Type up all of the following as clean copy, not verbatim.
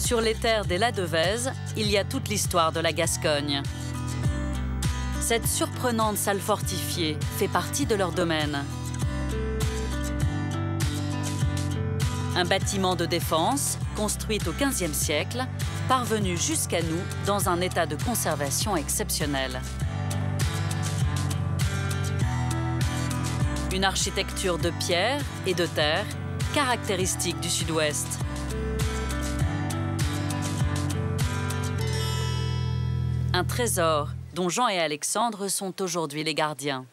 Sur les terres des Ladevèze, il y a toute l'histoire de la Gascogne. Cette surprenante salle fortifiée fait partie de leur domaine. Un bâtiment de défense, construit au XVe siècle, parvenu jusqu'à nous dans un état de conservation exceptionnel. Une architecture de pierre et de terre, caractéristique du Sud-Ouest. Un trésor dont Jean et Alexandre sont aujourd'hui les gardiens.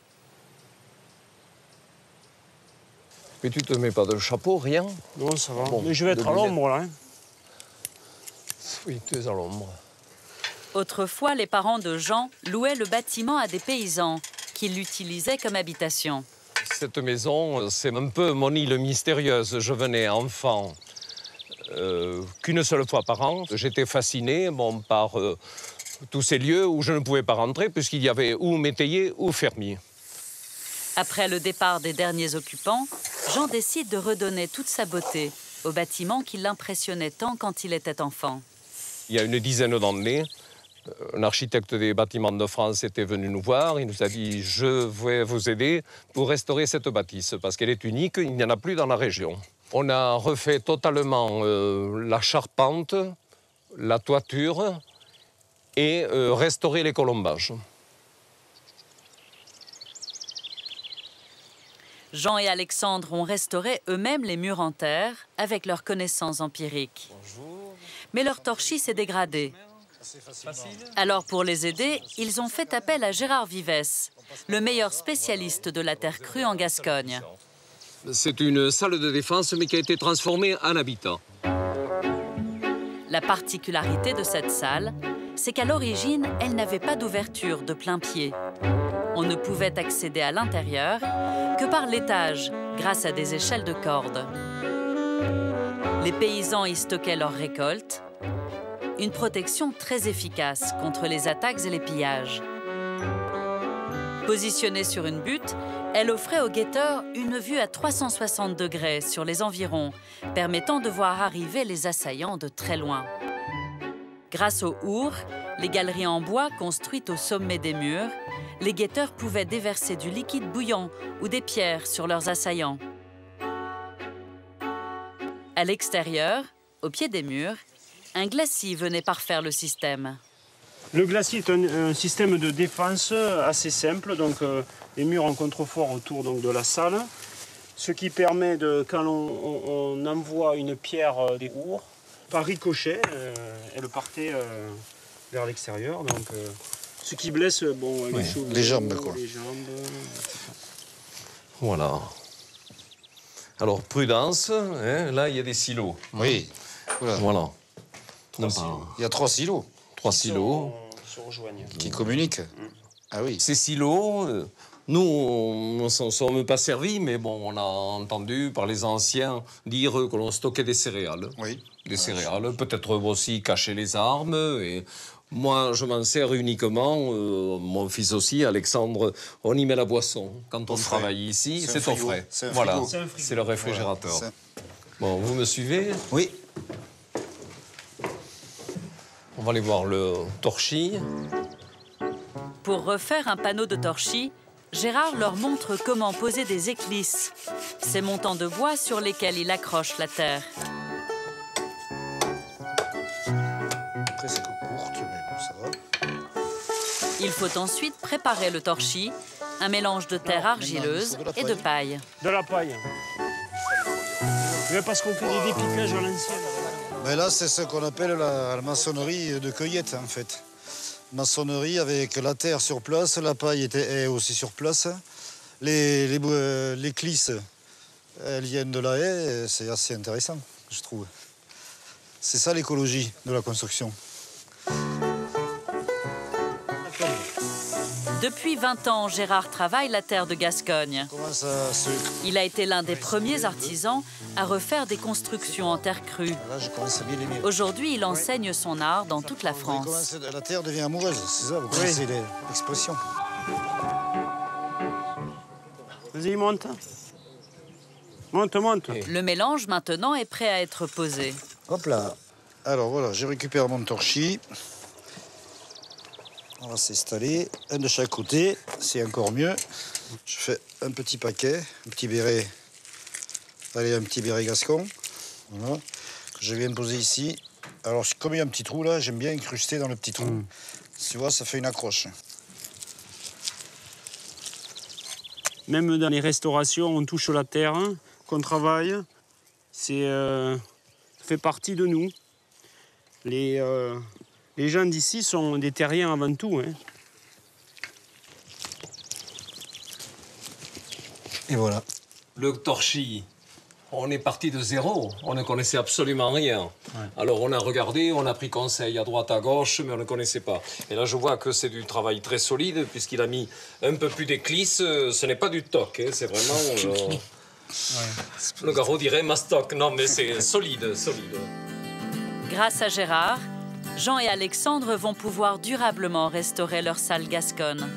Mais tu te mets pas de chapeau, rien? Non, ça va. Bon, mais je vais être à l'ombre, là. Hein. Oui, tu es à l'ombre. Autrefois, les parents de Jean louaient le bâtiment à des paysans qui l'utilisaient comme habitation. Cette maison, c'est un peu mon île mystérieuse. Je venais enfant qu'une seule fois par an. J'étais fasciné par tous ces lieux où je ne pouvais pas rentrer puisqu'il y avait ou métayer ou fermier. Après le départ des derniers occupants, Jean décide de redonner toute sa beauté au bâtiment qui l'impressionnait tant quand il était enfant. Il y a une dizaine d'années, un architecte des bâtiments de France était venu nous voir. Il nous a dit « Je vais vous aider pour restaurer cette bâtisse parce qu'elle est unique, il n'y en a plus dans la région ». On a refait totalement la charpente, la toiture et restauré les colombages. Jean et Alexandre ont restauré eux-mêmes les murs en terre avec leurs connaissances empiriques. Bonjour. Mais leur torchis s'est dégradé. Alors pour les aider, ils ont fait appel à Gérard Vivès, le meilleur spécialiste de la terre crue en Gascogne. C'est une salle de défense mais qui a été transformée en habitat. La particularité de cette salle, c'est qu'à l'origine, elle n'avait pas d'ouverture de plein pied. On ne pouvait accéder à l'intérieur que par l'étage, grâce à des échelles de corde. Les paysans y stockaient leurs récoltes, une protection très efficace contre les attaques et les pillages. Positionnée sur une butte, elle offrait aux guetteurs une vue à 360 degrés sur les environs, permettant de voir arriver les assaillants de très loin. Grâce aux hourds, les galeries en bois construites au sommet des murs, les guetteurs pouvaient déverser du liquide bouillant ou des pierres sur leurs assaillants. À l'extérieur, au pied des murs, un glacis venait parfaire le système. Le glacis est un système de défense assez simple, donc les murs en contrefort autour donc, de la salle, ce qui permet, quand on envoie une pierre des hourds, par ricochet, elle partait vers l'extérieur, donc ce qui blesse les cheveux, les jambes, quoi. Les jambes, Voilà. Alors, prudence, hein, là, il y a des silos. Oui. Voilà. Il y a 3 silos. 3 silos. Qui se rejoignent. Qui communiquent. Ah oui. Ces silos, nous, on ne s'en sommes pas servis, mais bon, on a entendu par les anciens dire que l'on stockait des céréales. Oui. Des céréales, peut-être aussi cacher les armes. Et moi, je m'en sers uniquement. Mon fils aussi, Alexandre, on y met la boisson. Quand on travaille ici, c'est au frais. Voilà, c'est le réfrigérateur. Voilà, bon, vous me suivez? Oui. On va aller voir le torchis. Pour refaire un panneau de torchis, Gérard leur montre comment poser des éclisses, ces montants de bois sur lesquels il accroche la terre. Après, c'est courte, mais bon, ça va. Il faut ensuite préparer le torchis, un mélange de terre argileuse et de paille. De la paille. Mais parce qu'on fait des dépiquages à l'ancienne. Mais là, c'est ce qu'on appelle la maçonnerie de cueillette, en fait. Maçonnerie avec la terre sur place, la paille est aussi sur place. Les clisses, elles viennent de la haie, c'est assez intéressant, je trouve. C'est ça l'écologie de la construction. Depuis 20 ans, Gérard travaille la terre de Gascogne. Il a été l'un des premiers artisans à refaire des constructions en terre crue. Aujourd'hui, il enseigne son art dans toute la France. La terre devient amoureuse, c'est ça, vous connaissez l'expression. Vas-y, monte. Monte, monte. Le mélange, maintenant, est prêt à être posé. Hop là. Alors voilà, je récupère mon torchis. On va s'installer, un de chaque côté, c'est encore mieux. Je fais un petit paquet, un petit béret, allez, un petit béret gascon, voilà, que je viens poser ici. Alors comme il y a un petit trou là, j'aime bien incruster dans le petit trou. Tu vois, ça fait une accroche. Même dans les restaurations, on touche la terre, qu'on travaille. Ça fait partie de nous. Les gens d'ici sont des terriens avant tout. Hein. Et voilà. Le torchis, on est parti de zéro. On ne connaissait absolument rien. Ouais. Alors on a regardé, on a pris conseil à droite, à gauche, mais on ne connaissait pas. Et là je vois que c'est du travail très solide, puisqu'il a mis un peu plus d'éclisse. Ce n'est pas du toc, hein, c'est vraiment... Le garrot dirait mastoc. Non, mais c'est solide, solide. Grâce à Gérard, Jean et Alexandre vont pouvoir durablement restaurer leur salle gasconne.